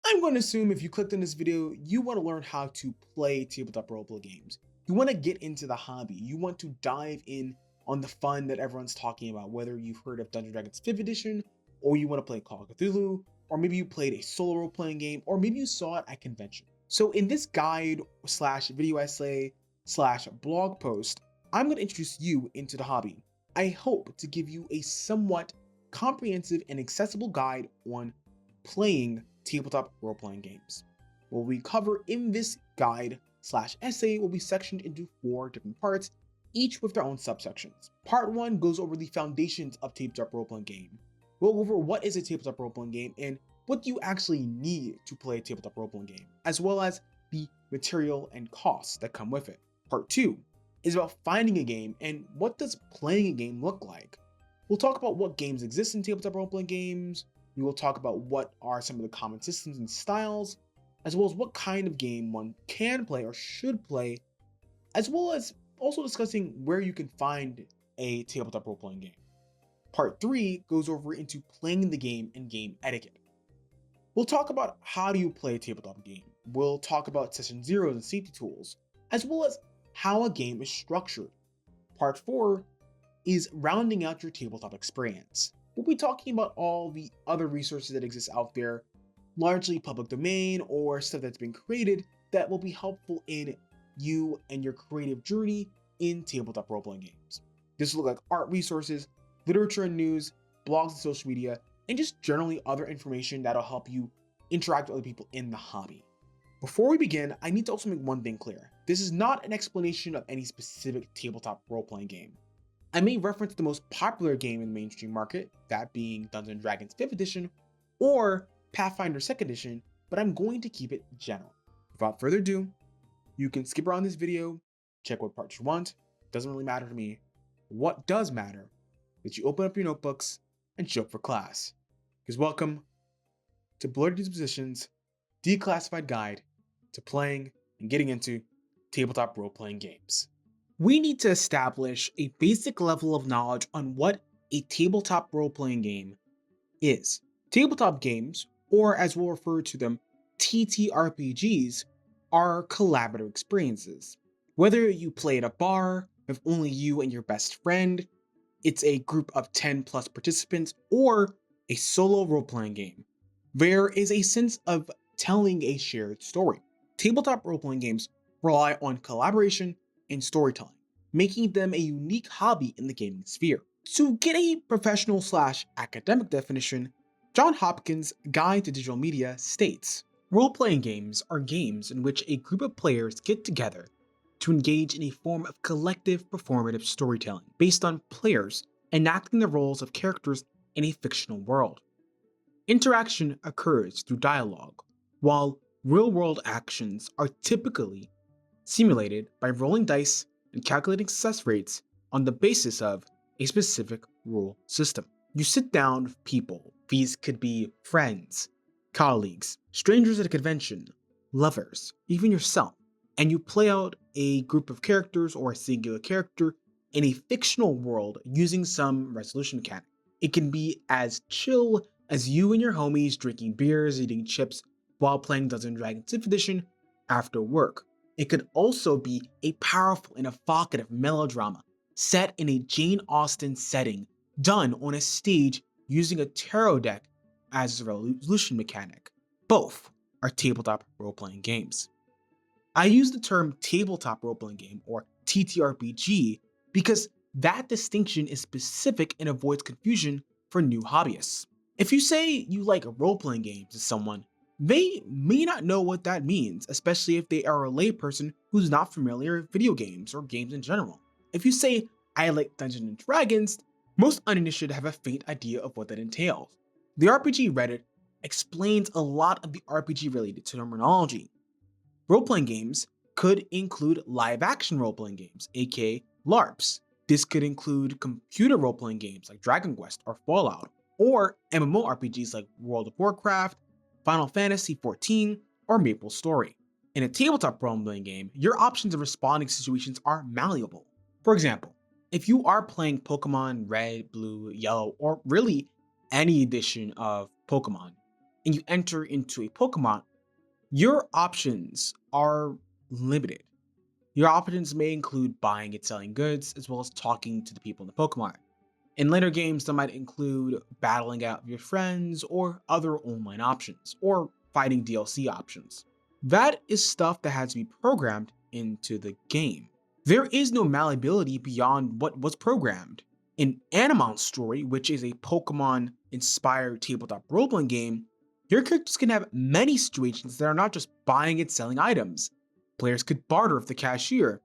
I'm going to assume if you clicked on this video, you want to learn how to play tabletop roleplay games. You want to get into the hobby. You want to dive in on the fun that everyone's talking about, whether you've heard of Dungeons and Dragons 5th edition, or you want to play Call of Cthulhu, or maybe you played a solo role-playing game, or maybe you saw it at convention. So in this guide slash video essay slash blog post, I'm going to introduce you into the hobby. I hope to give you a somewhat comprehensive and accessible guide on playing tabletop role-playing games. What we cover in this guide slash essay will be sectioned into 4 different parts, each with their own subsections. Part 1 goes over the foundations of tabletop role-playing game. We'll go over what is a tabletop role-playing game and what do you actually need to play a tabletop role-playing game, as well as the material and costs that come with it. Part 2 is about finding a game and what does playing a game look like. We'll talk about what games exist in tabletop role-playing games. We will talk about what are some of the common systems and styles, as well as what kind of game one can play or should play, as well as also discussing where you can find a tabletop role-playing game. Part 3 goes over into playing the game and game etiquette. We'll talk about how do you play a tabletop game. We'll talk about session zeros and safety tools, as well as how a game is structured. Part 4 is rounding out your tabletop experience. We'll be talking about all the other resources that exist out there, largely public domain or stuff that's been created that will be helpful in you and your creative journey in tabletop role-playing games. This will look like art resources, literature and news, blogs and social media, and just generally other information that'll help you interact with other people in the hobby. Before we begin, I need to also make one thing clear. This is not an explanation of any specific tabletop role-playing game. I may reference the most popular game in the mainstream market, that being Dungeons and Dragons 5th edition, or Pathfinder 2nd edition, but I'm going to keep it general. Without further ado, you can skip around this video, check what parts you want, doesn't really matter to me. What does matter is that you open up your notebooks and show up for class. Because welcome to Blurred Disposition's declassified guide to playing and getting into tabletop role-playing games. We need to establish a basic level of knowledge on what a tabletop role-playing game is. Tabletop games, or as we'll refer to them, TTRPGs, are collaborative experiences. Whether you play at a bar with only you and your best friend, it's a group of 10 plus participants, or a solo role-playing game, there is a sense of telling a shared story. Tabletop role-playing games rely on collaboration and storytelling, making them a unique hobby in the gaming sphere. To get a professional / academic definition, John Hopkins' Guide to Digital Media states, role-playing games are games in which a group of players get together to engage in a form of collective performative storytelling based on players enacting the roles of characters in a fictional world. Interaction occurs through dialogue, while real-world actions are typically simulated by rolling dice and calculating success rates on the basis of a specific rule system. You sit down with people. These could be friends, colleagues, strangers at a convention, lovers, even yourself, and you play out a group of characters or a singular character in a fictional world using some resolution mechanic. It can be as chill as you and your homies drinking beers, eating chips while playing Dungeons and Dragons 5th edition after work. It could also be a powerful and evocative melodrama set in a Jane Austen setting, done on a stage using a tarot deck as a resolution mechanic. Both are tabletop role-playing games. I use the term tabletop role-playing game, or TTRPG, because that distinction is specific and avoids confusion for new hobbyists. If you say you like role-playing games to someone, they may not know what that means, especially if they are a layperson who's not familiar with video games or games in general. If you say, I like Dungeons and Dragons, most uninitiated have a faint idea of what that entails. The RPG Reddit explains a lot of the RPG-related terminology. Role-playing games could include live-action role-playing games, aka LARPs. This could include computer role-playing games like Dragon Quest or Fallout, or MMORPGs like World of Warcraft, Final Fantasy XIV, or MapleStory. In a tabletop role-playing game, your options of responding to situations are malleable. For example, if you are playing Pokemon Red, Blue, Yellow, or really any edition of Pokemon, and you enter into a Pokemon, your options are limited. Your options may include buying and selling goods, as well as talking to the people in the Pokemon. In later games, that might include battling out with your friends or other online options, or fighting DLC options. That is stuff that has to be programmed into the game. There is no malleability beyond what was programmed. In Animon's story, which is a Pokemon-inspired tabletop role-playing game, your characters can have many situations that are not just buying and selling items. Players could barter with the cashier,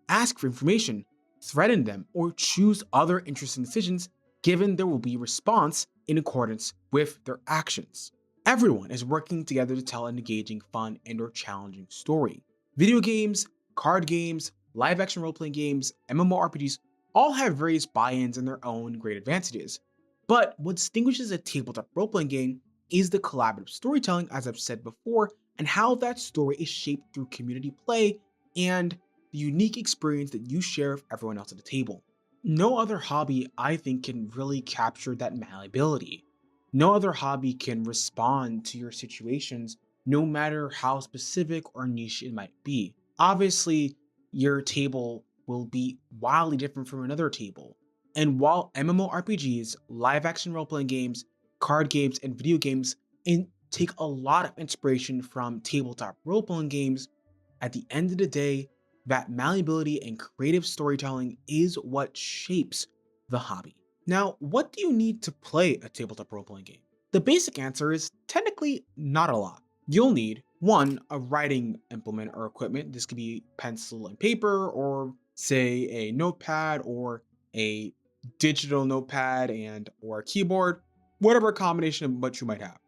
ask for information, threaten them, or choose other interesting decisions given there will be response in accordance with their actions. Everyone is working together to tell an engaging, fun, and/or challenging story. Video games, card games, live-action role-playing games, MMORPGs all have various buy-ins and their own great advantages. But what distinguishes a tabletop role-playing game is the collaborative storytelling, as I've said before, and how that story is shaped through community play and the unique experience that you share with everyone else at the table. No other hobby, I think, can really capture that malleability. No other hobby can respond to your situations, no matter how specific or niche it might be. Obviously, your table will be wildly different from another table. And while MMORPGs, live action role playing games, card games, and video games take a lot of inspiration from tabletop role playing games, at the end of the day, that malleability and creative storytelling is what shapes the hobby. Now, what do you need to play a tabletop role playing game? The basic answer is technically not a lot. You'll need one, a writing implement or equipment. This could be pencil and paper, or say a notepad, or a digital notepad and or a keyboard, whatever combination of what you might have.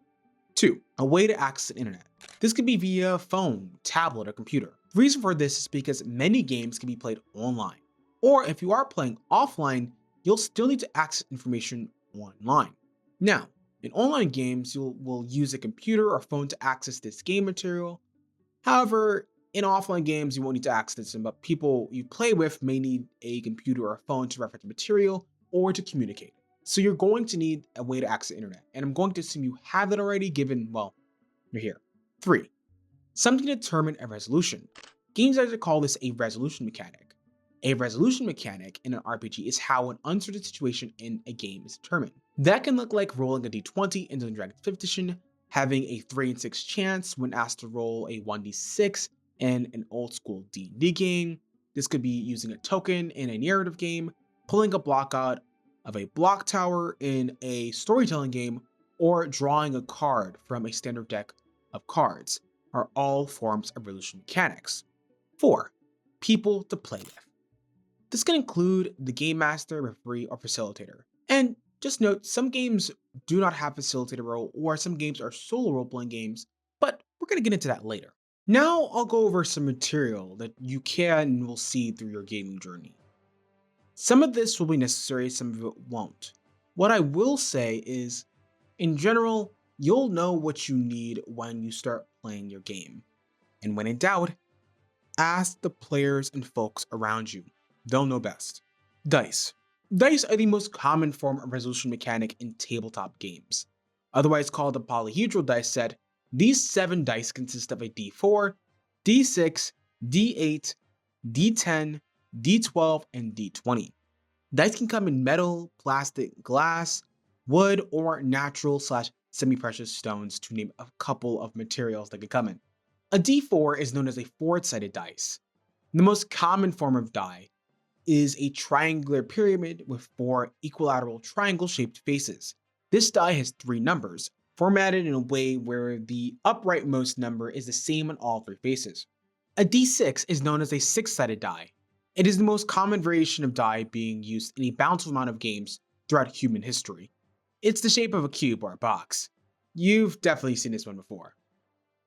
Two, a way to access the internet. This could be via phone, tablet, or computer. The reason for this is because many games can be played online. Or if you are playing offline, you'll still need to access information online. Now, in online games, you will use a computer or phone to access this game material. However, in offline games, you won't need to access them, but people you play with may need a computer or a phone to reference material or to communicate. So you're going to need a way to access the internet, and I'm going to assume you have that already given, well, you're here. 3. Something to determine a resolution. Games like to call this a resolution mechanic. A resolution mechanic in an RPG is how an uncertain situation in a game is determined. That can look like rolling a d20 in Dungeons and Dragons 5th edition, having a 3 in 6 chance when asked to roll a 1d6 in an old school D&D game. This could be using a token in a narrative game, pulling a block out of a block tower in a storytelling game, or drawing a card from a standard deck of cards are all forms of resolution mechanics. 4. People to play with. This can include the game master, referee, or facilitator. And just note, some games do not have facilitator role, or some games are solo role-playing games, but we're going to get into that later. Now I'll go over some material that you can and will see through your gaming journey. Some of this will be necessary, some of it won't. What I will say is, in general, you'll know what you need when you start playing your game. And when in doubt, ask the players and folks around you. They'll know best. Dice. Dice are the most common form of resolution mechanic in tabletop games. Otherwise called a polyhedral dice set, these 7 dice consist of a d4, d6, d8, d10, d12, and d20. Dice can come in metal, plastic, glass, wood, or natural/semi-precious stones, to name a couple of materials that could come in. A d4 is known as a 4-sided dice. The most common form of die is a triangular pyramid with 4 equilateral triangle-shaped faces. This die has 3 numbers, formatted in a way where the uprightmost number is the same on all 3 faces. A d6 is known as a 6-sided die. It is the most common variation of die being used in a bountiful amount of games throughout human history. It's the shape of a cube or a box. You've definitely seen this one before.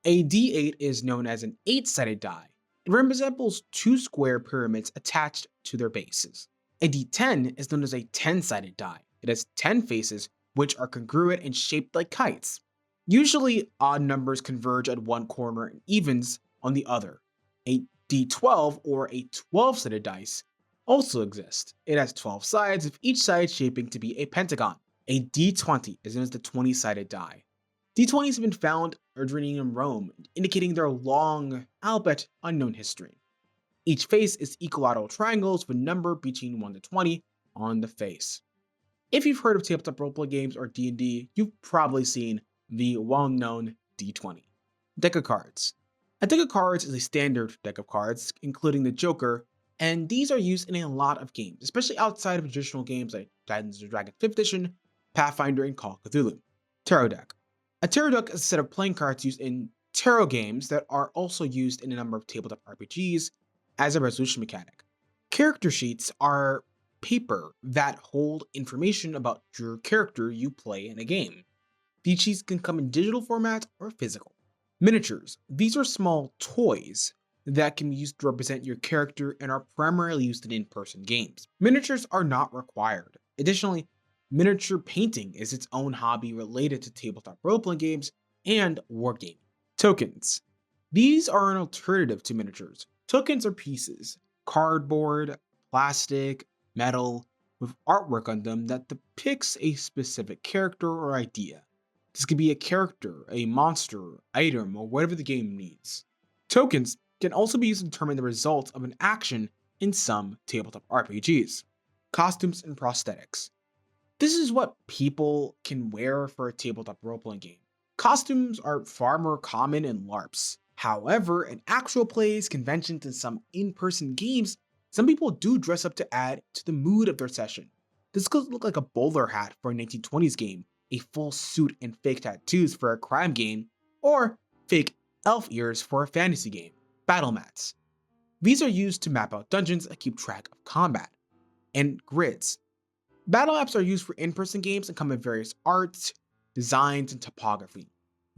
A d8 is known as an 8-sided die. It resembles 2 square pyramids attached to their bases. A d10 is known as a 10-sided die. It has 10 faces, which are congruent and shaped like kites. Usually, odd numbers converge at one corner and evens on the other. A d12, or a 12-sided dice, also exists. It has 12 sides, with each side shaping to be a pentagon. A d20 is known as the 20-sided die. D20s have been found originating in Rome, indicating their long, albeit unknown history. Each face is equilateral triangles with a number between 1 to 20 on the face. If you've heard of tabletop roleplay games or D&D, you've probably seen the well-known D20. Deck of cards. A deck of cards is a standard deck of cards, including the Joker, and these are used in a lot of games, especially outside of traditional games like Dungeons and Dragons 5th Edition, Pathfinder, and Call of Cthulhu. Tarot deck. A tarot deck is a set of playing cards used in tarot games that are also used in a number of tabletop RPGs as a resolution mechanic. Character sheets are paper that hold information about your character you play in a game. These sheets can come in digital format or physical. Miniatures. These are small toys that can be used to represent your character and are primarily used in in-person games. Miniatures are not required. Additionally, miniature painting is its own hobby related to tabletop role-playing games and wargaming. Tokens. These are an alternative to miniatures. Tokens are pieces, cardboard, plastic, metal, with artwork on them that depicts a specific character or idea. This could be a character, a monster, item, or whatever the game needs. Tokens can also be used to determine the results of an action in some tabletop RPGs. Costumes and prosthetics. This is what people can wear for a tabletop role-playing game. Costumes are far more common in LARPs. However, in actual plays, conventions, and some in-person games, some people do dress up to add to the mood of their session. This could look like a bowler hat for a 1920s game, a full suit and fake tattoos for a crime game, or fake elf ears for a fantasy game. Battle mats. These are used to map out dungeons and keep track of combat. And grids. Battle maps are used for in-person games and come in various arts, designs, and topography.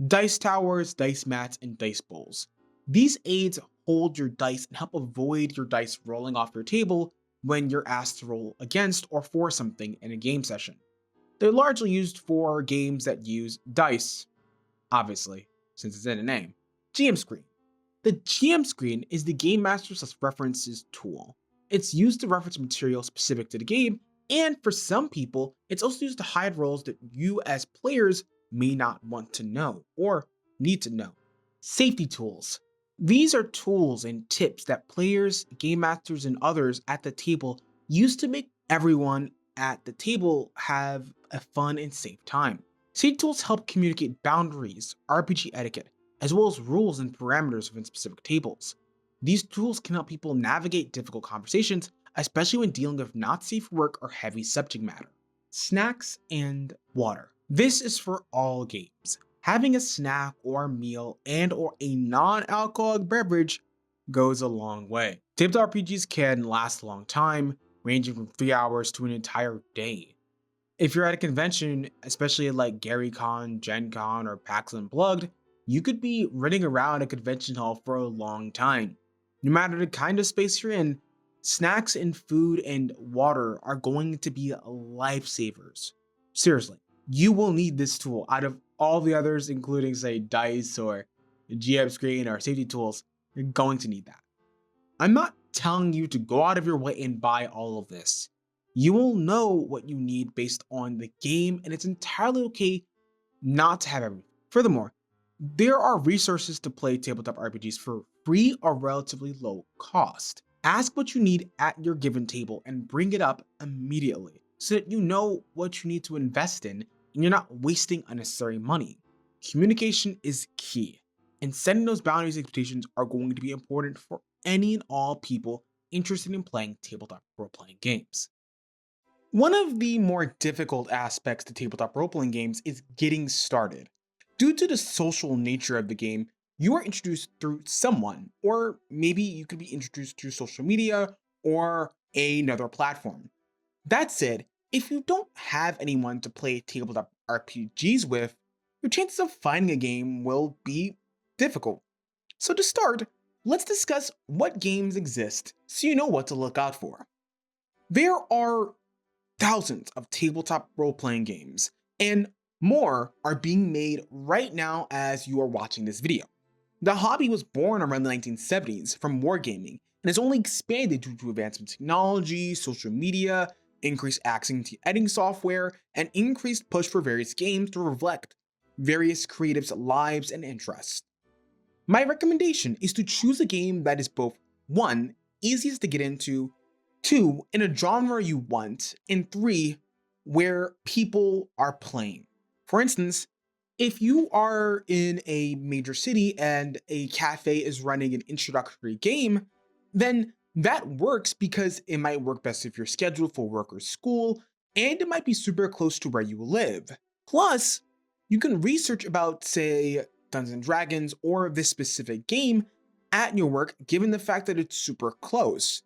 Dice towers, dice mats, and dice bowls. These aids hold your dice and help avoid your dice rolling off your table when you're asked to roll against or for something in a game session. They're largely used for games that use dice, obviously, since it's in a name. GM screen. The GM screen is the Game Master's references tool. It's used to reference material specific to the game, and for some people, it's also used to hide roles that you as players may not want to know or need to know. Safety tools. These are tools and tips that players, game masters, and others at the table use to make everyone at the table have a fun and safe time. Safety tools help communicate boundaries, RPG etiquette, as well as rules and parameters within specific tables. These tools can help people navigate difficult conversations, especially when dealing with not safe work or heavy subject matter. Snacks and water. This is for all games. Having a snack or meal and or a non-alcoholic beverage goes a long way. Tabletop RPGs can last a long time, ranging from 3 hours to an entire day. If you're at a convention, especially like GaryCon, Gen Con, or PAX Unplugged, you could be running around a convention hall for a long time. No matter the kind of space you're in, snacks and food and water are going to be lifesavers. Seriously, you will need this tool out of all the others, including say dice or GM screen or safety tools. You're going to need that. I'm not telling you to go out of your way and buy all of this. You will know what you need based on the game, and it's entirely okay not to have everything. Furthermore, there are resources to play tabletop RPGs for free or relatively low cost. Ask what you need at your given table and bring it up immediately so that you know what you need to invest in and you're not wasting unnecessary money. Communication is key, and setting those boundaries and expectations are going to be important for any and all people interested in playing tabletop role-playing games. One of the more difficult aspects to tabletop role-playing games is getting started. Due to the social nature of the game, you are introduced through someone, or maybe you could be introduced through social media or another platform. That said, if you don't have anyone to play tabletop RPGs with, your chances of finding a game will be difficult. So to start, let's discuss what games exist so you know what to look out for. There are thousands of tabletop role-playing games, and more are being made right now as you are watching this video. The hobby was born around the 1970s from wargaming and has only expanded due to advancement in technology, social media, increased access to editing software, and increased push for various games to reflect various creatives' lives and interests. My recommendation is to choose a game that is both 1. Easiest to get into, 2. in a genre you want, and 3. where people are playing. For instance, if you are in a major city and a cafe is running an introductory game, then that works because it might work best if you're scheduled for work or school, and it might be super close to where you live. Plus, you can research about, say, Dungeons and Dragons or this specific game at your work given the fact that it's super close.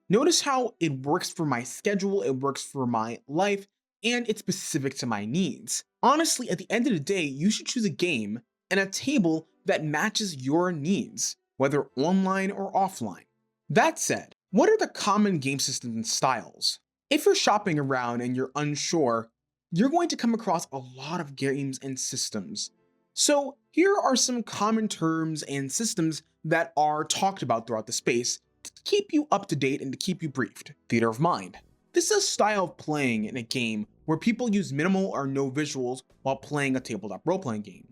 Notice how it works for my schedule, it works for my life, and it's specific to my needs. Honestly, at the end of the day, you should choose a game and a table that matches your needs, whether online or offline. That said, what are the common game systems and styles? If you're shopping around and you're unsure, you're going to come across a lot of games and systems. So here are some common terms and systems that are talked about throughout the space to keep you up to date and to keep you briefed. Theater of mind. This is a style of playing in a game where people use minimal or no visuals while playing a tabletop role-playing game.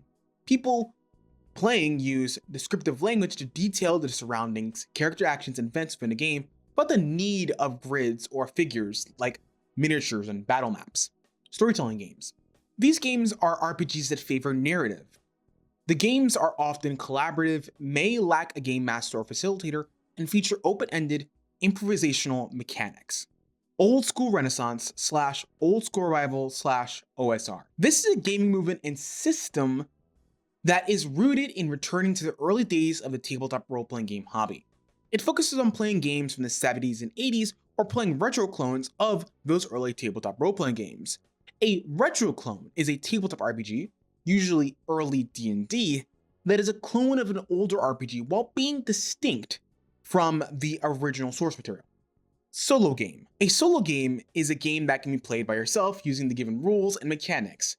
People playing use descriptive language to detail the surroundings, character actions, and events within a game, but the need of grids or figures like miniatures and battle maps. Storytelling games. These games are RPGs that favor narrative. The games are often collaborative, may lack a game master or facilitator, and feature open-ended improvisational mechanics. Old school Renaissance / old school revival / OSR. This is a gaming movement and system that is rooted in returning to the early days of the tabletop role-playing game hobby. It focuses on playing games from the 70s and 80s or playing retro clones of those early tabletop role-playing games. A retro clone is a tabletop RPG, usually early D&D, that is a clone of an older RPG while being distinct from the original source material. Solo game. A solo game is a game that can be played by yourself using the given rules and mechanics.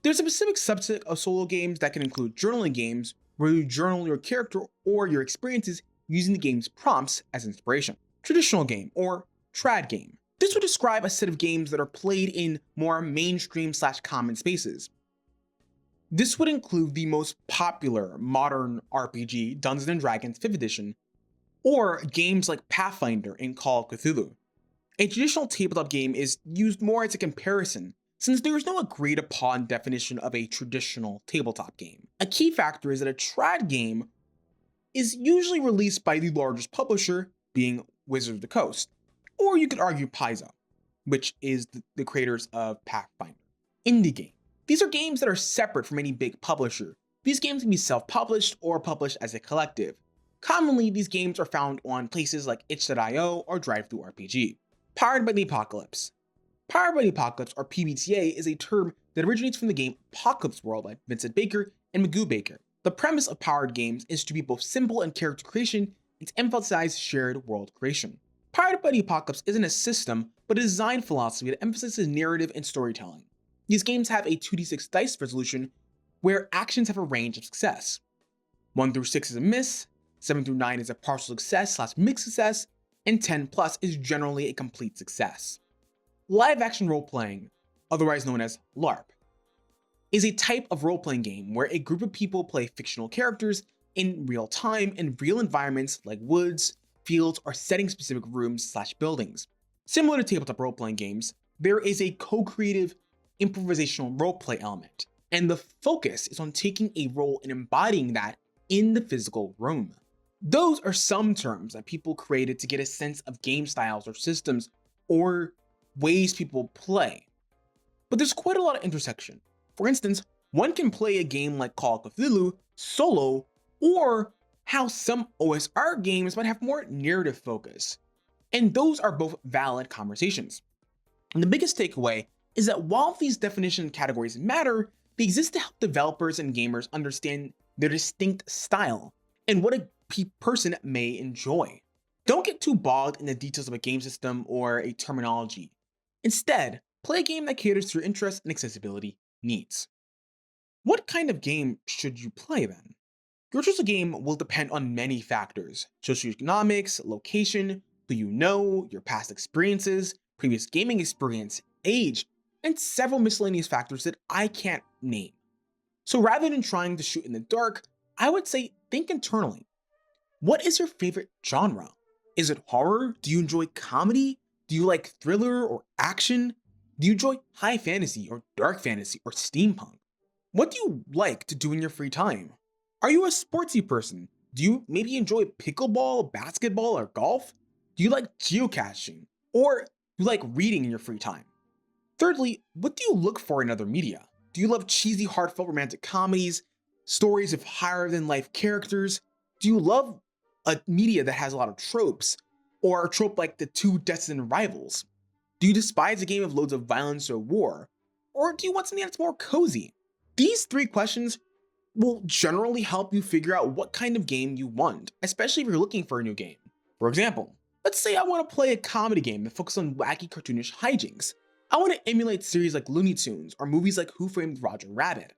There's a specific subset of solo games that can include journaling games, where you journal your character or your experiences using the game's prompts as inspiration. Traditional game, or trad game. This would describe a set of games that are played in more mainstream / common spaces. This would include the most popular modern RPG, Dungeons and Dragons 5th edition, or games like Pathfinder and Call of Cthulhu. A traditional tabletop game is used more as a comparison, since there is no agreed upon definition of a traditional tabletop game. A key factor is that a trad game is usually released by the largest publisher, being Wizards of the Coast, or you could argue Paizo, which is the creators of Pathfinder. Indie game. These are games that are separate from any big publisher. These games can be self-published or published as a collective. Commonly, these games are found on places like itch.io or DriveThruRPG. Powered by the Apocalypse. Powered by the Apocalypse, or PBTA, is a term that originates from the game Apocalypse World by Vincent Baker and Magoo Baker. The premise of powered games is to be both simple in character creation and to emphasize shared world creation. Powered by the Apocalypse isn't a system, but a design philosophy that emphasizes narrative and storytelling. These games have a 2d6 dice resolution where actions have a range of success. 1 through 6 is a miss, 7 through 9 is a partial success / mixed success, and 10 plus is generally a complete success. Live action role-playing, otherwise known as LARP, is a type of role-playing game where a group of people play fictional characters in real time in real environments like woods, fields, or setting-specific rooms / buildings. Similar to tabletop role-playing games, there is a co-creative improvisational role-play element, and the focus is on taking a role and embodying that in the physical room. Those are some terms that people created to get a sense of game styles or systems or ways people play. But there's quite a lot of intersection. For instance, one can play a game like Call of Cthulhu solo, or how some OSR games might have more narrative focus. And those are both valid conversations. And the biggest takeaway is that while these definition categories matter, they exist to help developers and gamers understand their distinct style and what a person may enjoy. Don't get too bogged in the details of a game system or a terminology. Instead, play a game that caters to your interests and accessibility needs. What kind of game should you play then? Your choice of game will depend on many factors: socioeconomics, location, who you know, your past experiences, previous gaming experience, age, and several miscellaneous factors that I can't name. So rather than trying to shoot in the dark, I would say think internally. What is your favorite genre? Is it horror? Do you enjoy comedy? Do you like thriller or action? Do you enjoy high fantasy or dark fantasy or steampunk? What do you like to do in your free time? Are you a sportsy person? Do you maybe enjoy pickleball, basketball, or golf? Do you like geocaching? Or do you like reading in your free time? Thirdly, what do you look for in other media? Do you love cheesy, heartfelt romantic comedies, stories of higher than life characters? Do you love a media that has a lot of tropes, or a trope like the two destined rivals? Do you despise a game of loads of violence or war? Or do you want something that's more cozy? These three questions will generally help you figure out what kind of game you want, especially if you're looking for a new game. For example, let's say I want to play a comedy game that focuses on wacky cartoonish hijinks. I want to emulate series like Looney Tunes or movies like Who Framed Roger Rabbit.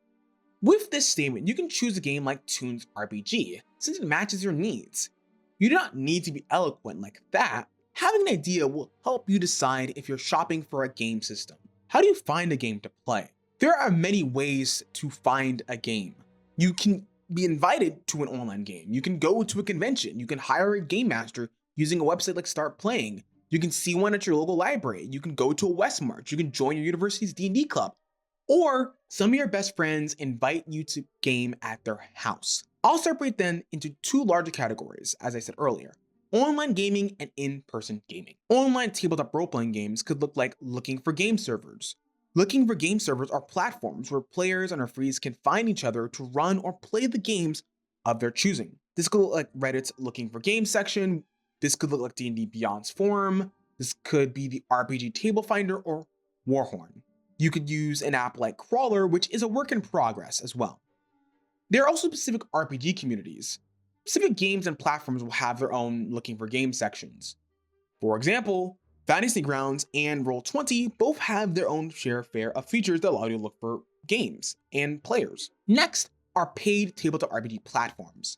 With this statement, you can choose a game like Toons RPG, since it matches your needs. You do not need to be eloquent like that. Having an idea will help you decide if you're shopping for a game system. How do you find a game to play? There are many ways to find a game. You can be invited to an online game. You can go to a convention. You can hire a game master using a website like Start Playing. You can see one at your local library. You can go to a Westmarch. You can join your university's D&D club. Or some of your best friends invite you to game at their house. I'll separate them into two larger categories, as I said earlier: online gaming and in-person gaming. Online tabletop role-playing games could look like looking for game servers. Looking for game servers are platforms where players and referees can find each other to run or play the games of their choosing. This could look like Reddit's looking for games section. This could look like D&D Beyond's forum. This could be the RPG Table Finder or Warhorn. You could use an app like Crawler, which is a work in progress as well. There are also specific RPG communities. Specific games and platforms will have their own looking for game sections. For example, Fantasy Grounds and Roll20 both have their own fare of features that allow you to look for games and players. Next are paid tabletop RPG platforms.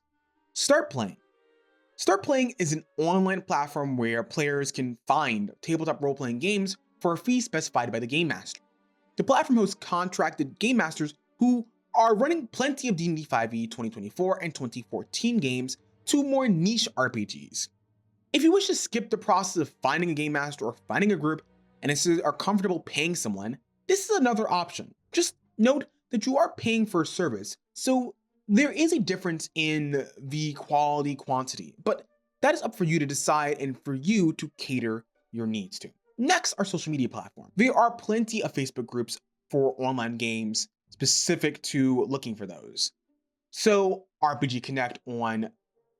Start Playing. Start Playing is an online platform where players can find tabletop role-playing games for a fee specified by the game master. The platform hosts contracted game masters who are running plenty of D&D 5e 2024 and 2014 games to more niche RPGs. If you wish to skip the process of finding a game master or finding a group and instead are comfortable paying someone, this is another option. Just note that you are paying for a service, so there is a difference in the quality quantity, but that is up for you to decide and for you to cater your needs to. Next are social media platforms. There are plenty of Facebook groups for online games specific to looking for those. So RPG Connect on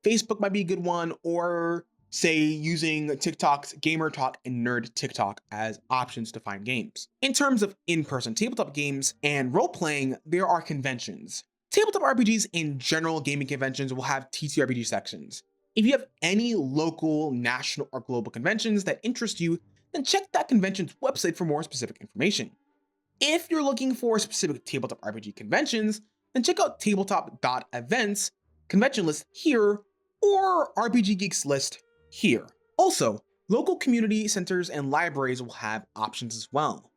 Facebook might be a good one, or say using TikTok's Gamer Talk and Nerd TikTok as options to find games. In terms of in-person tabletop games and role-playing, there are conventions. Tabletop RPGs and general gaming conventions will have TTRPG sections. If you have any local, national, or global conventions that interest you, then check that convention's website for more specific information. If you're looking for specific tabletop RPG conventions, then check out tabletop.events convention list here, or RPG Geek's list here. Also, local community centers and libraries will have options as well.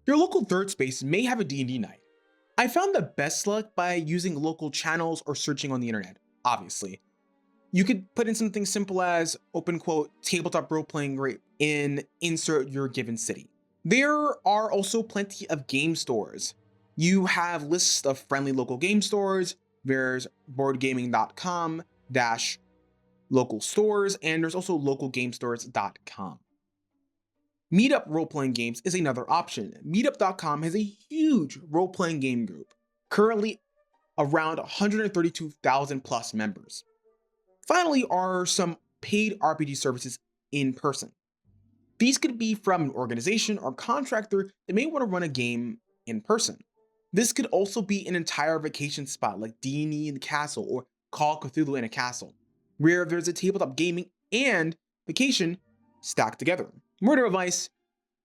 Your local third space may have a D&D night. I found the best luck by using local channels or searching on the internet, obviously. You could put in something simple as open quote tabletop role-playing rate in insert your given city. There are also plenty of game stores. You have lists of friendly local game stores. There's boardgaming.com local stores, and there's also localgamestores.com. Meetup role-playing games is another option. Meetup.com has a huge role-playing game group, currently around 132,000 plus members. Finally are some paid RPG services in person. These could be from an organization or contractor that may want to run a game in person. This could also be an entire vacation spot like D&D in the Castle or Call of Cthulhu in a Castle, where there's a tabletop gaming and vacation stacked together. Word of advice: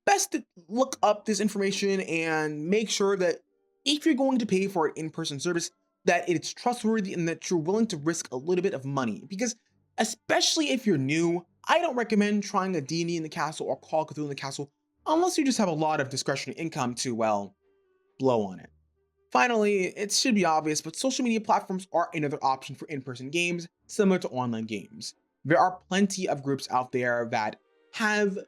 best to look up this information and make sure that if you're going to pay for an in-person service, that it's trustworthy and that you're willing to risk a little bit of money. Because especially if you're new, I don't recommend trying a D&D in the Castle or Call of Cthulhu in the Castle unless you just have a lot of discretionary income to, well, blow on it. Finally, it should be obvious, but social media platforms are another option for in-person games, similar to online games. There are plenty of groups out there that have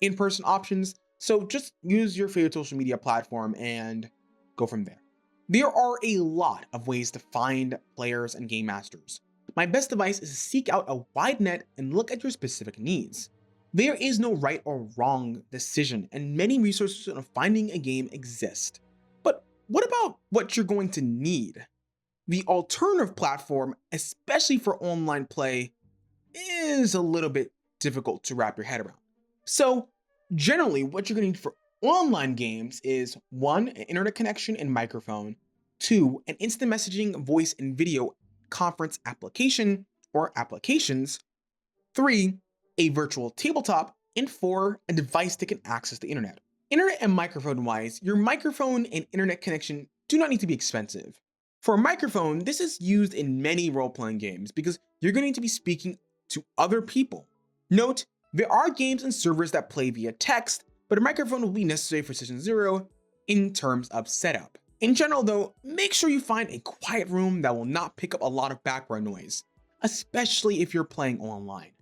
in-person options, so just use your favorite social media platform and go from there. There are a lot of ways to find players and game masters. My best advice is to seek out a wide net and look at your specific needs. There is no right or wrong decision, and many resources on finding a game exist. But what about what you're going to need? The alternative platform, especially for online play, is a little bit difficult to wrap your head around. So, generally, what you're going to need for online games is 1, an internet connection and microphone, 2, an instant messaging, voice, and video conference application or applications, 3, a virtual tabletop, and 4, a device that can access the internet. Internet and microphone wise, your microphone and internet connection do not need to be expensive. For a microphone, this is used in many role-playing games because you're going to be speaking to other people. Note, there are games and servers that play via text, but a microphone will be necessary for session 0 in terms of setup. In general though, make sure you find a quiet room that will not pick up a lot of background noise, especially if you're playing online.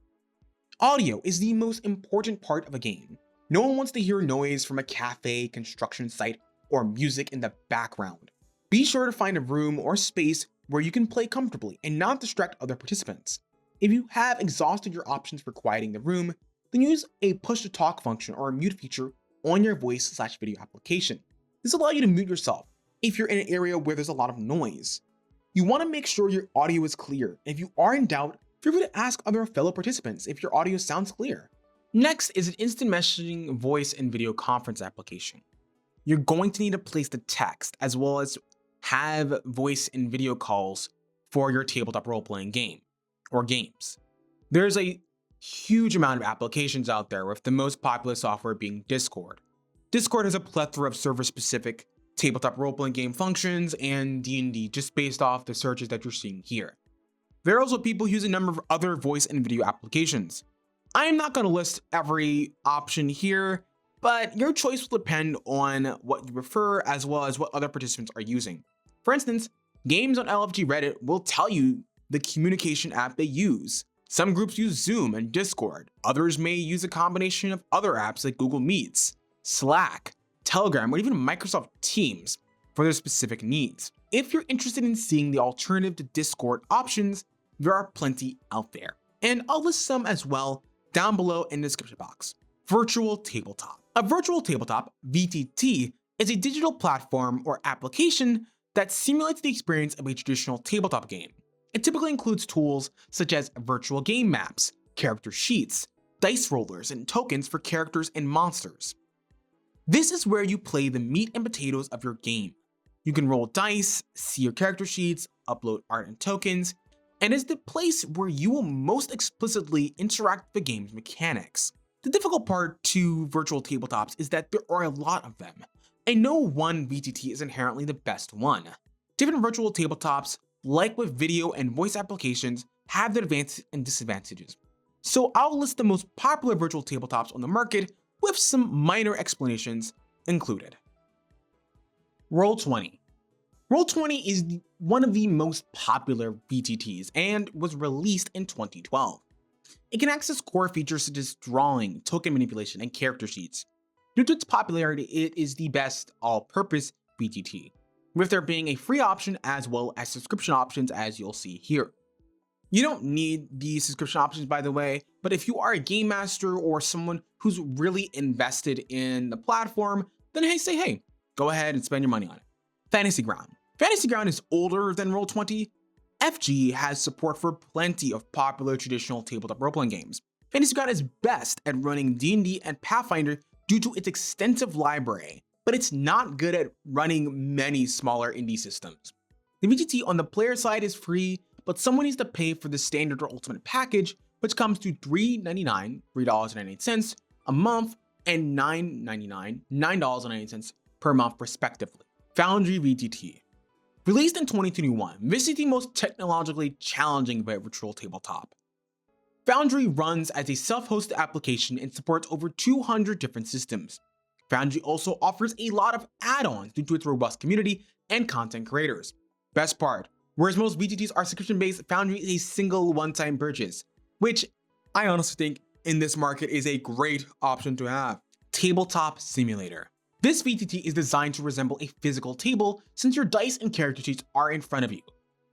Audio is the most important part of a game. No one wants to hear noise from a cafe, construction site, or music in the background. Be sure to find a room or space where you can play comfortably and not distract other participants. If you have exhausted your options for quieting the room, then use a push-to-talk function or a mute feature on your voice/video application. This allows you to mute yourself if you're in an area where there's a lot of noise. You want to make sure your audio is clear. If you are in doubt, feel free to ask other fellow participants if your audio sounds clear. Next is an instant messaging voice and video conference application. You're going to need to place the text as well as have voice and video calls for your tabletop role-playing game or games. There's a huge amount of applications out there, with the most popular software being Discord. Discord has a plethora of server-specific tabletop role-playing game functions and D&D just based off the searches that you're seeing here. There are also people who use a number of other voice and video applications. I am not going to list every option here, but your choice will depend on what you prefer as well as what other participants are using. For instance, games on LFG Reddit will tell you the communication app they use. Some groups use Zoom and Discord. Others may use a combination of other apps like Google Meets, Slack, Telegram, or even Microsoft Teams for their specific needs. If you're interested in seeing the alternative to Discord options, there are plenty out there. And I'll list some as well down below in the description box. Virtual Tabletop. A virtual tabletop, VTT, is a digital platform or application that simulates the experience of a traditional tabletop game. It typically includes tools such as virtual game maps, character sheets, dice rollers, and tokens for characters and monsters. This is where you play the meat and potatoes of your game. You can roll dice, see your character sheets, upload art and tokens, and is the place where you will most explicitly interact with the game's mechanics. The difficult part to virtual tabletops is that there are a lot of them, and no one VTT is inherently the best one. Different virtual tabletops, like with video and voice applications, have their advantages and disadvantages. So I'll list the most popular virtual tabletops on the market with some minor explanations included. Roll20. Roll20 is one of the most popular VTTs and was released in 2012. It can access core features such as drawing, token manipulation, and character sheets. Due to its popularity, it is the best all-purpose VTT, with there being a free option as well as subscription options as you'll see here. You don't need the subscription options, by the way, but if you are a game master or someone who's really invested in the platform, then hey, go ahead and spend your money on it. Fantasy Ground. Fantasy Ground is older than Roll20. FG has support for plenty of popular traditional tabletop role-playing games. Fantasy Ground is best at running D&D and Pathfinder due to its extensive library, but it's not good at running many smaller indie systems. The VTT on the player side is free, but someone needs to pay for the standard or ultimate package, which comes to $3.99 a month and $9.99 per month respectively. Foundry VTT. Released in 2021, this is the most technologically challenging virtual tabletop. Foundry runs as a self-hosted application and supports over 200 different systems. Foundry also offers a lot of add-ons due to its robust community and content creators. Best part, whereas most VTTs are subscription-based, Foundry is a single one-time purchase, which I honestly think in this market is a great option to have. Tabletop Simulator. This VTT is designed to resemble a physical table since your dice and character sheets are in front of you.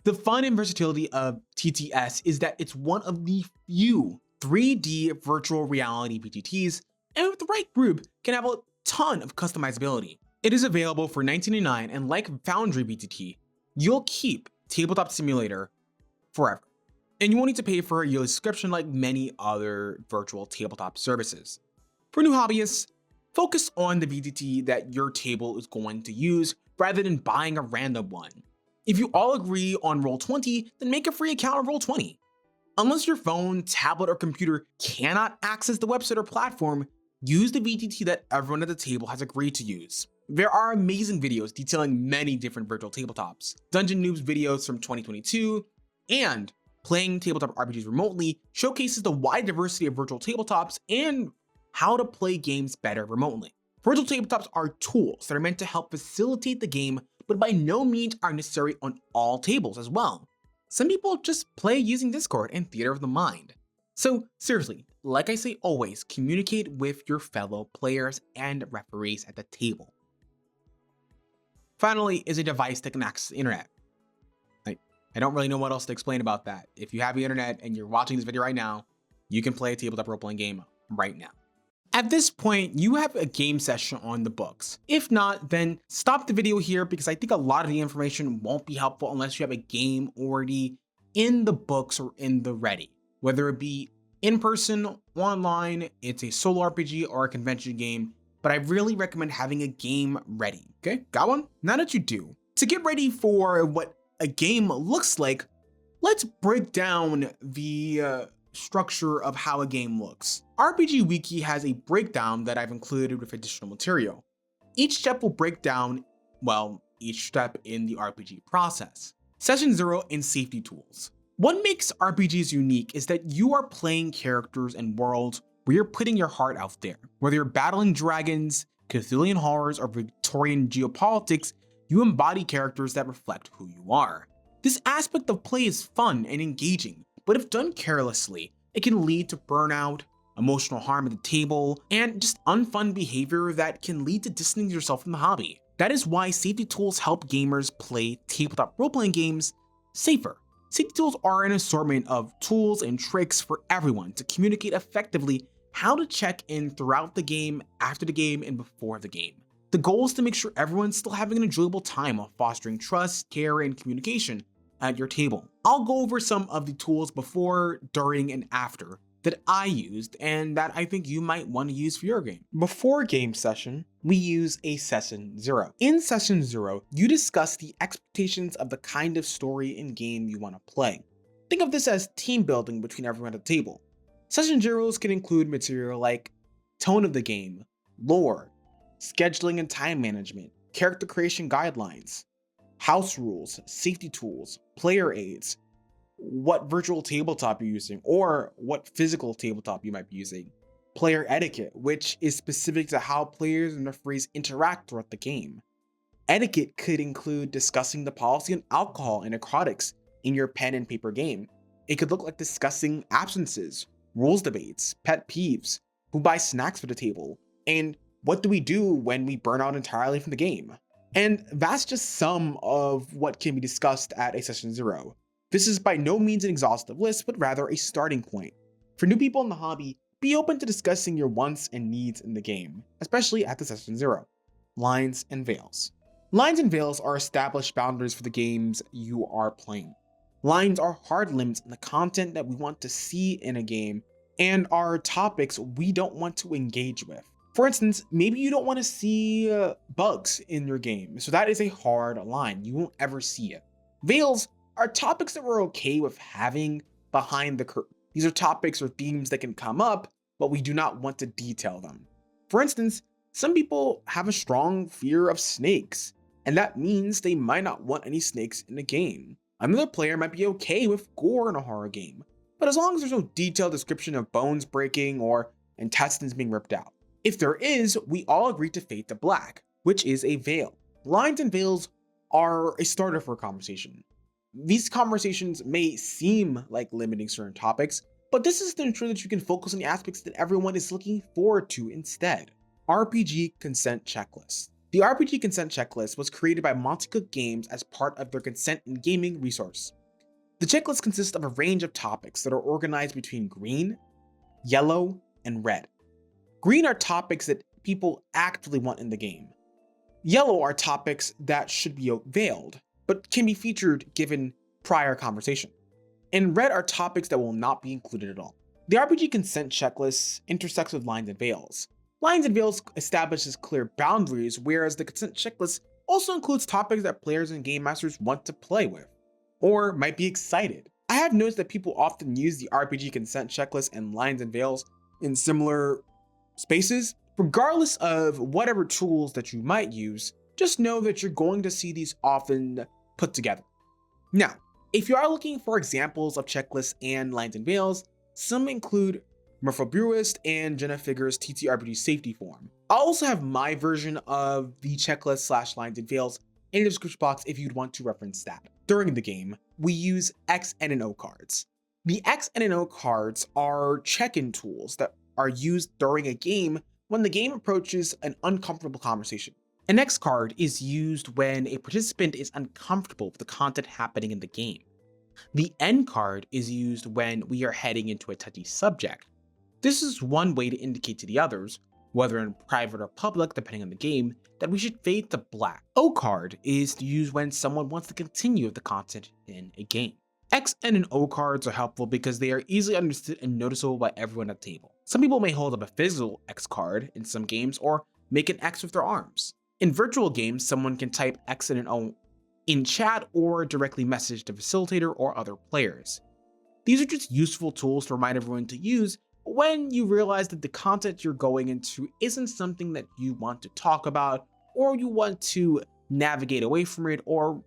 The fun and versatility of TTS is that it's one of the few 3D virtual reality VTTs, and with the right group can have a ton of customizability. It is available for $19.99, and like Foundry VTT, you'll keep Tabletop Simulator forever. And you won't need to pay for a yearly subscription like many other virtual tabletop services. For new hobbyists, focus on the VTT that your table is going to use rather than buying a random one. If you all agree on Roll20, then make a free account on Roll20. Unless your phone, tablet, or computer cannot access the website or platform, use the VTT that everyone at the table has agreed to use. There are amazing videos detailing many different virtual tabletops, Dungeon Noob's videos from 2022, and Playing Tabletop RPGs Remotely showcases the wide diversity of virtual tabletops and how to play games better remotely. Virtual tabletops are tools that are meant to help facilitate the game, but by no means are necessary on all tables as well. Some people just play using Discord and Theater of the Mind. So seriously, like I say always, communicate with your fellow players and referees at the table. Finally is a device that can access the internet. I don't really know what else to explain about that. If you have the internet and you're watching this video right now, you can play a tabletop role-playing game right now. At this point, you have a game session on the books. If not, then stop the video here because I think a lot of the information won't be helpful unless you have a game already in the books or in the ready. Whether it be in person, online, it's a solo RPG or a convention game, but I really recommend having a game ready. Okay, got one? Now that you do, to get ready for what a game looks like, let's break down the structure of how a game looks. RPG Wiki has a breakdown that I've included with additional material. Each step will break down, well, each step in the RPG process. Session 0 and safety tools. What makes RPGs unique is that you are playing characters and worlds where you're putting your heart out there. Whether you're battling dragons, Cthulhian horrors, or Victorian geopolitics, you embody characters that reflect who you are. This aspect of play is fun and engaging, but if done carelessly, it can lead to burnout, emotional harm at the table, and just unfun behavior that can lead to distancing yourself from the hobby. That is why safety tools help gamers play tabletop role-playing games safer. Safety tools are an assortment of tools and tricks for everyone to communicate effectively how to check in throughout the game, after the game, and before the game. The goal is to make sure everyone's still having an enjoyable time while fostering trust, care, and communication at your table. I'll go over some of the tools before, during, and after that I used and that I think you might want to use for your game. Before game session, we use a Session 0. In Session 0, you discuss the expectations of the kind of story and game you want to play. Think of this as team building between everyone at the table. Session 0s can include material like tone of the game, lore, scheduling and time management, character creation guidelines, house rules, safety tools, player aids, what virtual tabletop you're using, or what physical tabletop you might be using, player etiquette, which is specific to how players and referees interact throughout the game. Etiquette could include discussing the policy on alcohol and narcotics in your pen and paper game. It could look like discussing absences, rules debates, pet peeves, who buys snacks for the table, and what do we do when we burn out entirely from the game? And that's just some of what can be discussed at a Session 0. This is by no means an exhaustive list, but rather a starting point. For new people in the hobby, be open to discussing your wants and needs in the game, especially at the Session 0. Lines and veils. Lines and veils are established boundaries for the games you are playing. Lines are hard limits on the content that we want to see in a game and are topics we don't want to engage with. For instance, maybe you don't want to see bugs in your game, so that is a hard line. You won't ever see it. Veils are topics that we're okay with having behind the curtain. These are topics or themes that can come up, but we do not want to detail them. For instance, some people have a strong fear of snakes, and that means they might not want any snakes in a game. Another player might be okay with gore in a horror game, but as long as there's no detailed description of bones breaking or intestines being ripped out. If there is, we all agree to fade to black, which is a veil. Lines and veils are a starter for a conversation. These conversations may seem like limiting certain topics, but this is to ensure that you can focus on the aspects that everyone is looking forward to instead. RPG Consent Checklist. The RPG Consent Checklist was created by Monte Cook Games as part of their Consent in Gaming resource. The checklist consists of a range of topics that are organized between green, yellow, and red. Green are topics that people actively want in the game. Yellow are topics that should be veiled, but can be featured given prior conversation. And red are topics that will not be included at all. The RPG consent checklist intersects with lines and veils. Lines and veils establishes clear boundaries, whereas the consent checklist also includes topics that players and game masters want to play with, or might be excited. I have noticed that people often use the RPG consent checklist and lines and veils in similar spaces. Regardless of whatever tools that you might use, just know that you're going to see these often put together. Now, if you are looking for examples of checklists and lines and veils, some include Murphy and Jenna Figure's TTRPG safety form. I'll also have my version of the checklist / lines and veils in the description box if you'd want to reference that. During the game, we use X and an O cards. The X and an O cards are check-in tools that are used during a game when the game approaches an uncomfortable conversation. An X card is used when a participant is uncomfortable with the content happening in the game. The N card is used when we are heading into a touchy subject. This is one way to indicate to the others, whether in private or public depending on the game, that we should fade to black. O card is used when someone wants to continue with the content in a game. X and an O cards are helpful because they are easily understood and noticeable by everyone at the table. Some people may hold up a physical X card in some games or make an X with their arms. In virtual games, someone can type X and an O in chat or directly message the facilitator or other players. These are just useful tools to remind everyone to use when you realize that the content you're going into isn't something that you want to talk about, or you want to navigate away from it, or,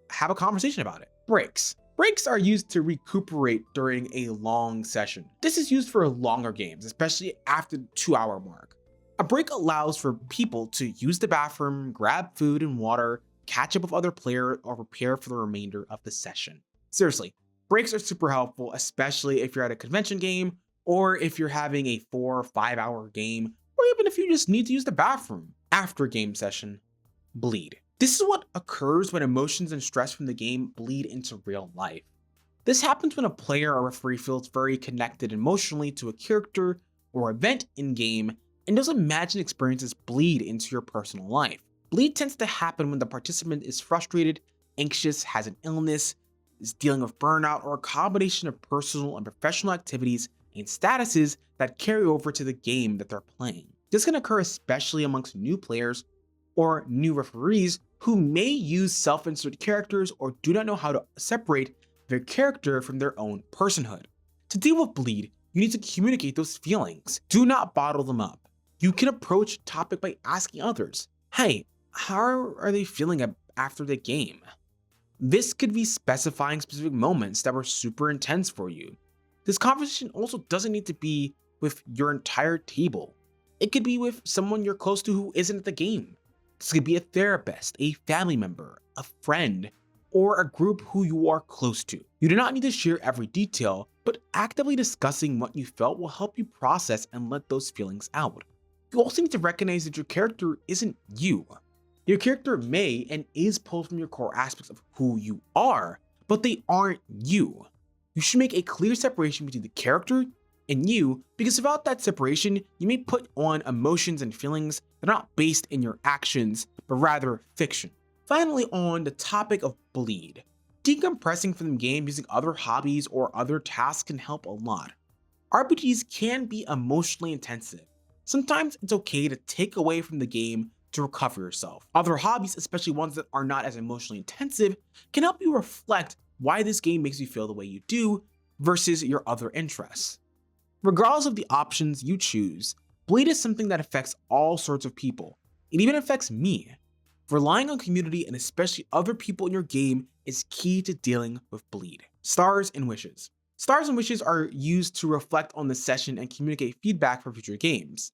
have a conversation about it. Breaks. Breaks are used to recuperate during a long session. This is used for longer games, especially after the 2-hour mark. A break allows for people to use the bathroom, grab food and water, catch up with other players, or prepare for the remainder of the session. Seriously, breaks are super helpful, especially if you're at a convention game, or if you're having a 4 or 5 hour game, or even if you just need to use the bathroom. After game session, bleed. This is what occurs when emotions and stress from the game bleed into real life. This happens when a player or referee feels very connected emotionally to a character or event in game, and those imagined experiences bleed into your personal life. Bleed tends to happen when the participant is frustrated, anxious, has an illness, is dealing with burnout, or a combination of personal and professional activities and statuses that carry over to the game that they're playing. This can occur especially amongst new players or new referees who may use self-insert characters or do not know how to separate their character from their own personhood. To deal with bleed, you need to communicate those feelings. Do not bottle them up. You can approach the topic by asking others, hey, how are they feeling after the game? This could be specifying specific moments that were super intense for you. This conversation also doesn't need to be with your entire table. It could be with someone you're close to who isn't at the game. This could be a therapist, a family member, a friend, or a group who you are close to. You do not need to share every detail, but actively discussing what you felt will help you process and let those feelings out. You also need to recognize that your character isn't you. Your character may and is pulled from your core aspects of who you are, but they aren't you. You should make a clear separation between the character and you, because without that separation, you may put on emotions and feelings that are not based in your actions, but rather fiction. Finally, on the topic of bleed, decompressing from the game using other hobbies or other tasks can help a lot. RPGs can be emotionally intensive. Sometimes it's okay to take away from the game to recover yourself. Other hobbies, especially ones that are not as emotionally intensive, can help you reflect why this game makes you feel the way you do versus your other interests. Regardless of the options you choose, bleed is something that affects all sorts of people. It even affects me. Relying on community and especially other people in your game is key to dealing with bleed. Stars and wishes. Stars and wishes are used to reflect on the session and communicate feedback for future games.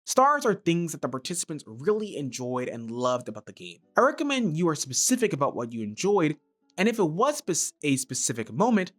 Stars are things that the participants really enjoyed and loved about the game. I recommend you are specific about what you enjoyed, and if it was a specific moment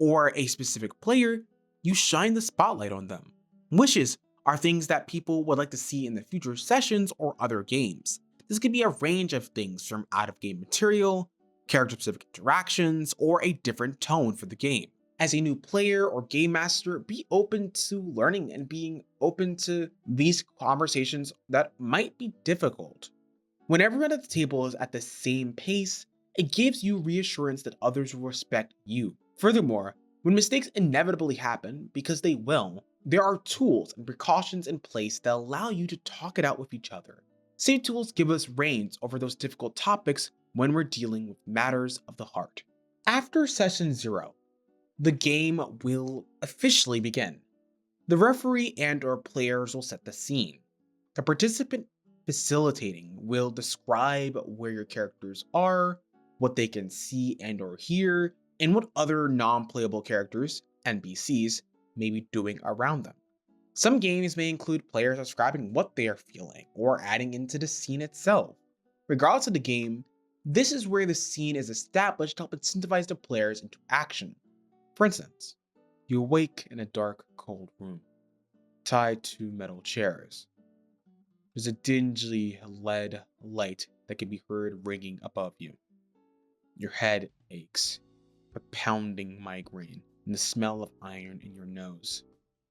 or a specific player, you shine the spotlight on them. Wishes are things that people would like to see in the future sessions or other games. This could be a range of things from out-of-game material, character-specific interactions, or a different tone for the game. As a new player or game master, be open to learning and being open to these conversations that might be difficult. When everyone at the table is at the same pace, it gives you reassurance that others will respect you. Furthermore, when mistakes inevitably happen, because they will, there are tools and precautions in place that allow you to talk it out with each other. Same tools give us reins over those difficult topics when we're dealing with matters of the heart. After session 0, the game will officially begin. The referee and/or players will set the scene. The participant facilitating will describe where your characters are, what they can see and/or hear, and what other non-playable characters, NPCs, may be doing around them. Some games may include players describing what they are feeling or adding into the scene itself. Regardless of the game, this is where the scene is established to help incentivize the players into action. For instance, you awake in a dark, cold room, tied to metal chairs. There's a dingy LED light that can be heard ringing above you. Your head aches, a pounding migraine, and the smell of iron in your nose.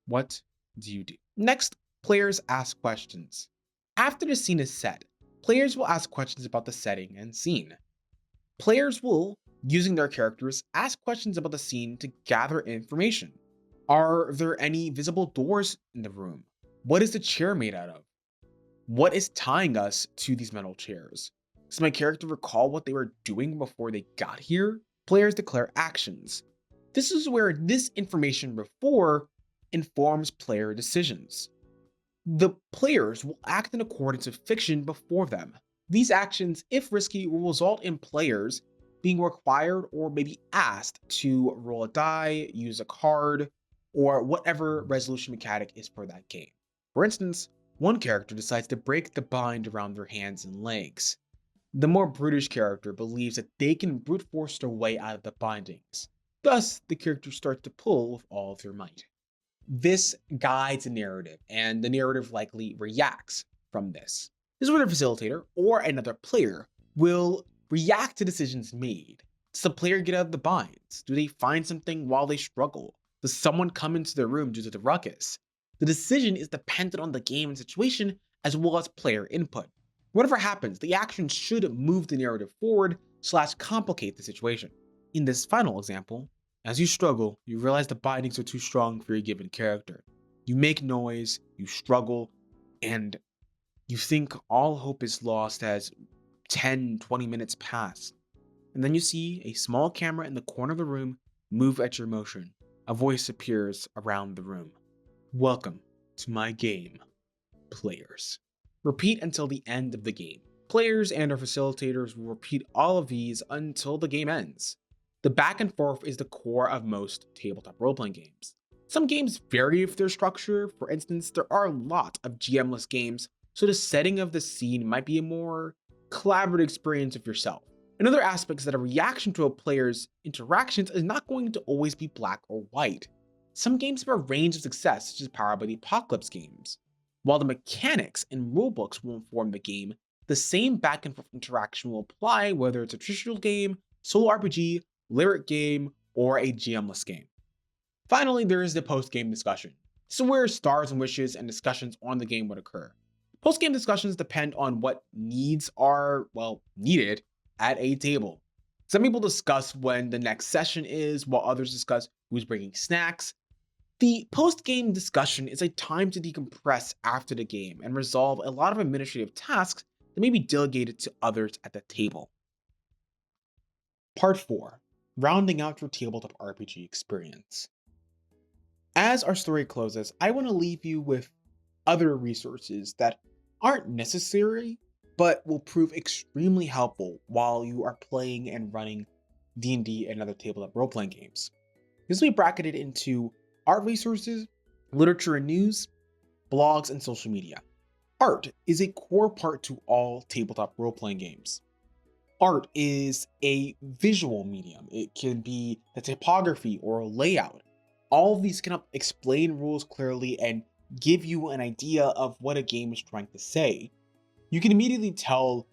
What do you do? Next, players ask questions. After the scene is set, players will ask questions about the setting and scene. Players will, using their characters, ask questions about the scene to gather information. Are there any visible doors in the room? What is the chair made out of? What is tying us to these metal chairs? Does my character recall what they were doing before they got here? Players declare actions. This is where this information before informs player decisions. The players will act in accordance with fiction before them. These actions, if risky, will result in players being required or maybe asked to roll a die, use a card, or whatever resolution mechanic is for that game. For instance, one character decides to break the bind around their hands and legs. The more brutish character believes that they can brute force their way out of the bindings. Thus, the character starts to pull with all of their might. This guides a narrative, and the narrative likely reacts from this. This is where the facilitator or another player will react to decisions made. Does the player get out of the binds? Do they find something while they struggle? Does someone come into their room due to the ruckus? The decision is dependent on the game and situation as well as player input. Whatever happens, the action should move the narrative forward / complicate the situation. In this final example, as you struggle, you realize the bindings are too strong for your given character. You make noise, you struggle, and you think all hope is lost as 10-20 minutes pass. And then you see a small camera in the corner of the room move at your motion. A voice appears around the room. Welcome to my game, players. Repeat until the end of the game. Players and our facilitators will repeat all of these until the game ends. The back and forth is the core of most tabletop role-playing games. Some games vary with their structure. For instance, there are a lot of GM-less games, so the setting of the scene might be a more collaborative experience of yourself. Another aspect is that a reaction to a player's interactions is not going to always be black or white. Some games have a range of success, such as Powered by the Apocalypse games. While the mechanics and rulebooks will inform the game, the same back and forth interaction will apply whether it's a traditional game, solo RPG, lyric game, or a GM-less game. Finally, there is the post-game discussion. This is where stars and wishes and discussions on the game would occur. Post-game discussions depend on what needs are, needed at a table. Some people discuss when the next session is, while others discuss who's bringing snacks. The post-game discussion is a time to decompress after the game and resolve a lot of administrative tasks that may be delegated to others at the table. Part 4. Rounding out your tabletop RPG experience. As our story closes, I want to leave you with other resources that aren't necessary, but will prove extremely helpful while you are playing and running D&D and other tabletop role-playing games. This will be bracketed into art resources, literature and news, blogs, and social media. Art is a core part to all tabletop role-playing games. Art is a visual medium. It can be the typography or layout. All of these can help explain rules clearly and give you an idea of what a game is trying to say. You can immediately tell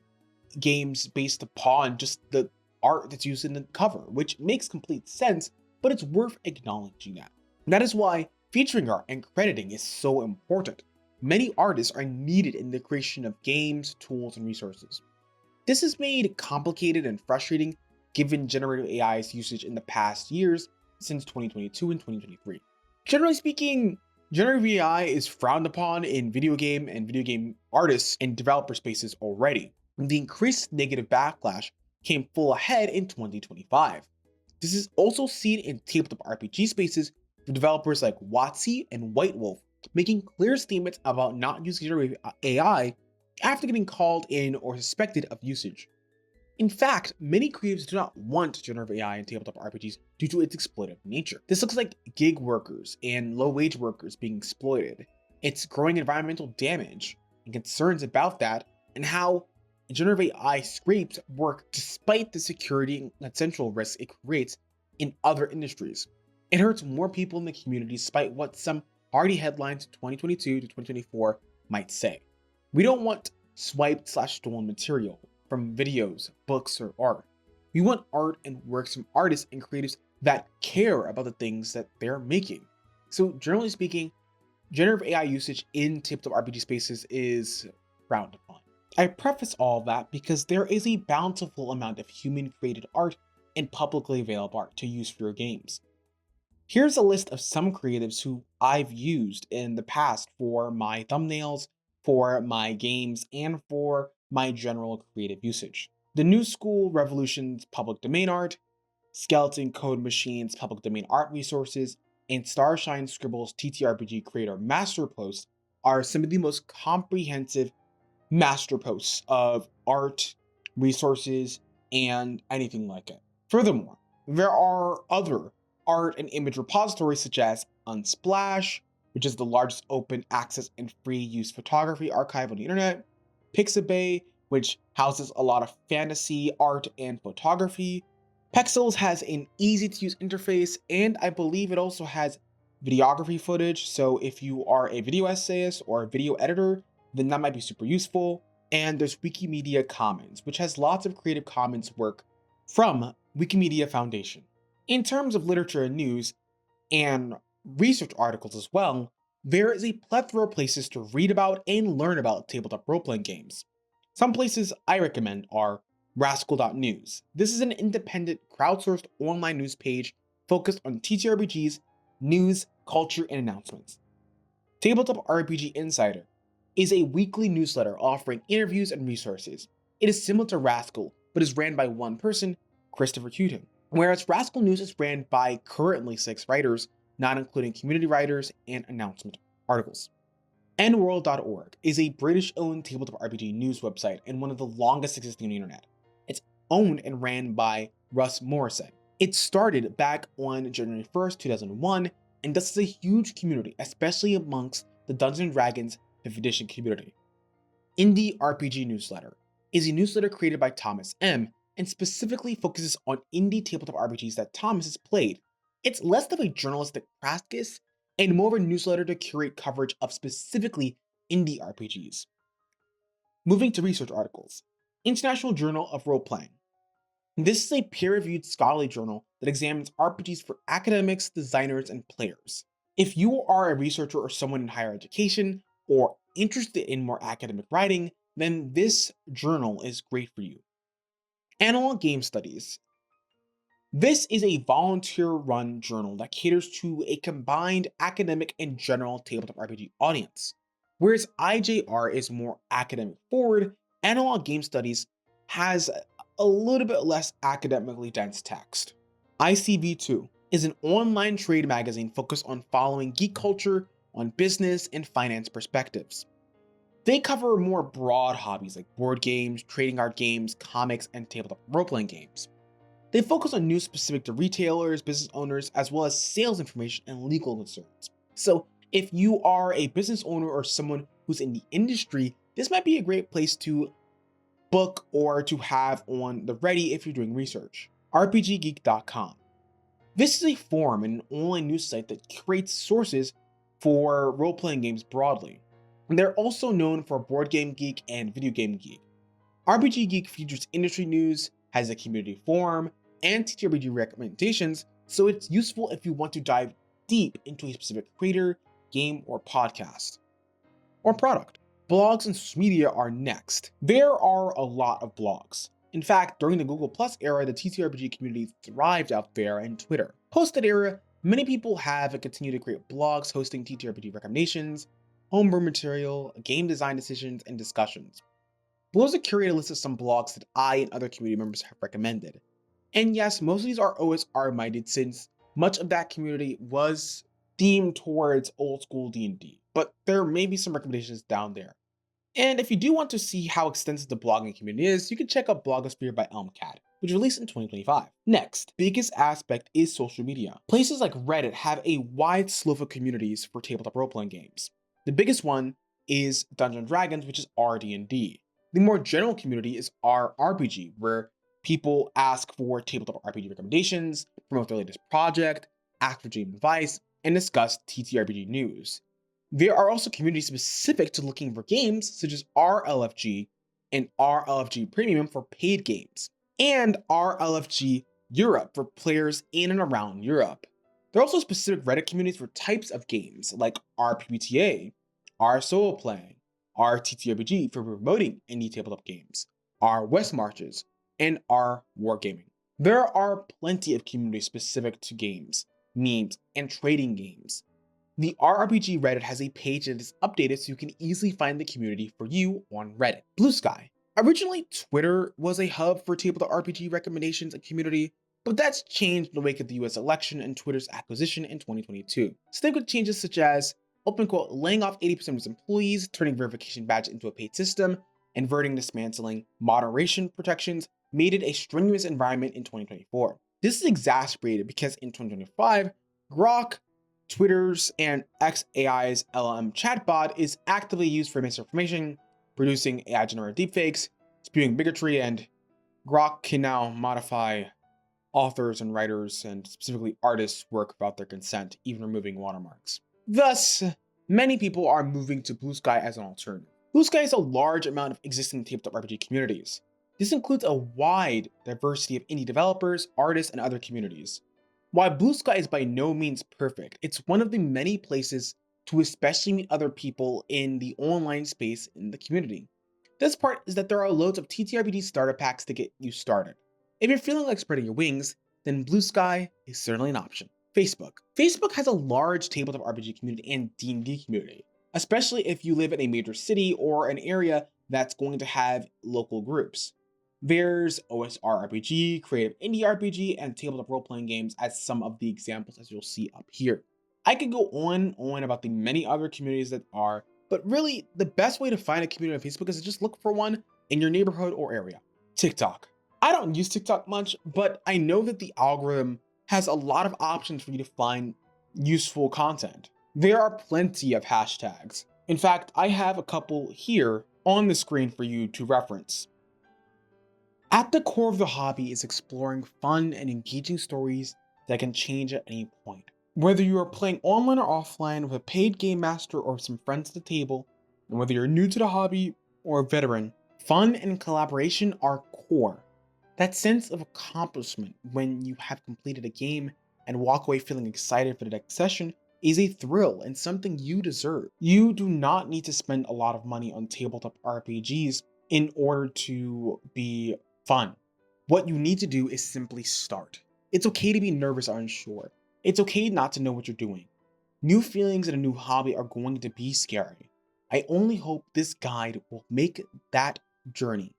games based upon just the art that's used in the cover, which makes complete sense, but it's worth acknowledging that. And that is why featuring art and crediting is so important. Many artists are needed in the creation of games, tools, and resources. This is made complicated and frustrating given generative AI's usage in the past years since 2022 and 2023. Generally speaking, generative AI is frowned upon in video game artists and developer spaces already. The increased negative backlash came full ahead in 2025. This is also seen in tabletop RPG spaces with developers like WotC and White Wolf making clear statements about not using generative AI after getting called in or suspected of usage. In fact, many creatives do not want generative AI in tabletop RPGs due to its exploitative nature. This looks like gig workers and low-wage workers being exploited. It's growing environmental damage and concerns about that, and how generative AI scrapes work despite the security and essential risks it creates in other industries. It hurts more people in the community despite what some hardy headlines 2022 to 2024 might say. We don't want swiped/stolen material from videos, books, or art. We want art and works from artists and creatives that care about the things that they're making. So generally speaking, generative AI usage in tabletop RPG spaces is frowned upon. I preface all of that because there is a bountiful amount of human-created art and publicly available art to use for your games. Here's a list of some creatives who I've used in the past for my thumbnails, for my games, and for my general creative usage. The New School Revolution's public domain art, Skeleton Code Machine's public domain art resources, and Starshine Scribble's TTRPG creator master posts are some of the most comprehensive master posts of art, resources, and anything like it. Furthermore, there are other art and image repositories such as Unsplash, which is the largest open access and free use photography archive on the internet, Pixabay, which houses a lot of fantasy art and photography. Pexels has an easy to use interface, and I believe it also has videography footage, so if you are a video essayist or a video editor, then that might be super useful. And there's Wikimedia Commons, which has lots of Creative Commons work from Wikimedia Foundation. In terms of literature and news, and research articles as well, there is a plethora of places to read about and learn about tabletop role-playing games. Some places I recommend are Rascal.news. This is an independent, crowdsourced online news page focused on TTRPGs, news, culture, and announcements. Tabletop RPG Insider is a weekly newsletter offering interviews and resources. It is similar to Rascal, but is ran by one person, Christopher Houghton, whereas Rascal News is ran by currently 6 writers, not including community writers and announcement articles. nworld.org is a British-owned tabletop RPG news website and one of the longest existing on the internet. It's owned and ran by Russ Morrison. It started back on January 1st, 2001, and thus is a huge community, especially amongst the Dungeons and Dragons 5th edition community. Indie RPG Newsletter is a newsletter created by Thomas M. and specifically focuses on indie tabletop RPGs that Thomas has played. It's less of a journalistic practice and more of a newsletter to curate coverage of specifically indie RPGs. Moving to research articles. International Journal of Roleplaying. This is a peer-reviewed scholarly journal that examines RPGs for academics, designers, and players. If you are a researcher or someone in higher education or interested in more academic writing, then this journal is great for you. Analog Game Studies. This is a volunteer-run journal that caters to a combined academic and general tabletop RPG audience. Whereas IJR is more academic forward, Analog Game Studies has a little bit less academically dense text. ICV2 is an online trade magazine focused on following geek culture on business and finance perspectives. They cover more broad hobbies like board games, trading card games, comics, and tabletop role-playing games. They focus on news specific to retailers, business owners, as well as sales information and legal concerns. So if you are a business owner or someone who's in the industry, this might be a great place to book or to have on the ready if you're doing research. RPGgeek.com. This is a forum and an online news site that curates sources for role-playing games broadly. And they're also known for Board Game Geek and Video Game Geek. RPG Geek features industry news, has a community forum, and TTRPG recommendations, so it's useful if you want to dive deep into a specific creator, game, or podcast, or product. Blogs and social media are next. There are a lot of blogs. In fact, during the Google Plus era, the TTRPG community thrived out there, and Twitter. Post that era, many people have and continue to create blogs hosting TTRPG recommendations, homebrew material, game design decisions, and discussions. Below is a curated list of some blogs that I and other community members have recommended. And yes, most of these are OSR minded since much of that community was themed towards old school D&D, but there may be some recommendations down there. And if you do want to see how extensive the blogging community is, you can check out Blogosphere by Elmcat, which released in 2025. Next, biggest aspect is social media. Places like Reddit have a wide slew of communities for tabletop role-playing games. The biggest one is Dungeons and Dragons, which is RD&D. The more general community is RRPG, where people ask for tabletop RPG recommendations, promote their latest project, ask for game advice, and discuss TTRPG news. There are also communities specific to looking for games, such as RLFG and RLFG Premium for paid games, and RLFG Europe for players in and around Europe. There are also specific Reddit communities for types of games, like RPBTA, R Solo Playing, R TTRPG for promoting indie tabletop games, R West Marches, and R Wargaming. There are plenty of communities specific to games, memes, and trading games. The RRPG Reddit has a page that is updated so you can easily find the community for you on Reddit. Bluesky. Originally, Twitter was a hub for tabletop RPG recommendations and community, but that's changed in the wake of the US election and Twitter's acquisition in 2022. Significant changes such as, open quote, laying off 80% of its employees, turning verification badge into a paid system, inverting, dismantling moderation protections, made it a strenuous environment in 2024. This is exacerbated because in 2025, Grok, Twitter's and xAI's LLM chatbot is actively used for misinformation, producing AI-generated deepfakes, spewing bigotry, and Grok can now modify authors and writers and specifically artists' work without their consent, even removing watermarks. Thus, many people are moving to Bluesky as an alternative. Bluesky has a large amount of existing tabletop RPG communities. This includes a wide diversity of indie developers, artists, and other communities. While Bluesky is by no means perfect, it's one of the many places to especially meet other people in the online space in the community. This part is that there are loads of TTRPG starter packs to get you started. If you're feeling like spreading your wings, then Bluesky is certainly an option. Facebook. Facebook has a large tabletop RPG community and D&D community, especially if you live in a major city or an area that's going to have local groups. There's OSR RPG, Creative Indie RPG, and tabletop role-playing games as some of the examples as you'll see up here. I could go on and on about the many other communities that are, but really the best way to find a community on Facebook is to just look for one in your neighborhood or area. TikTok. I don't use TikTok much, but I know that the algorithm has a lot of options for you to find useful content. There are plenty of hashtags. In fact, I have a couple here on the screen for you to reference. At the core of the hobby is exploring fun and engaging stories that can change at any point. Whether you are playing online or offline with a paid game master or some friends at the table, and whether you're new to the hobby or a veteran, fun and collaboration are core. That sense of accomplishment when you have completed a game and walk away feeling excited for the next session is a thrill and something you deserve. You do not need to spend a lot of money on tabletop RPGs in order to be fun. What you need to do is simply start. It's okay to be nervous or unsure. It's okay not to know what you're doing. New feelings in a new hobby are going to be scary. I only hope this guide will make that journey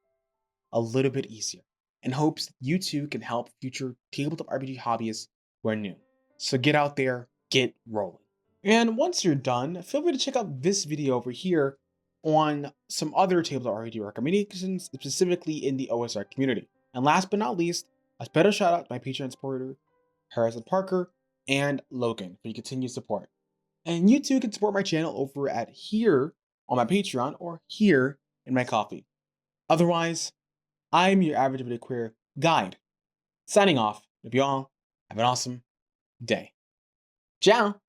a little bit easier, and hopes you too can help future tabletop RPG hobbyists who are new. So get out there, get rolling. And once you're done, feel free to check out this video over here on some other tabletop RPG recommendations, specifically in the OSR community. And last but not least, a special shout out to my Patreon supporter, Harrison Parker and Logan, for your continued support. And you too can support my channel over at here on my Patreon or here in my coffee. Otherwise, I'm your average video queer guide. Signing off. Hope you all have an awesome day. Ciao!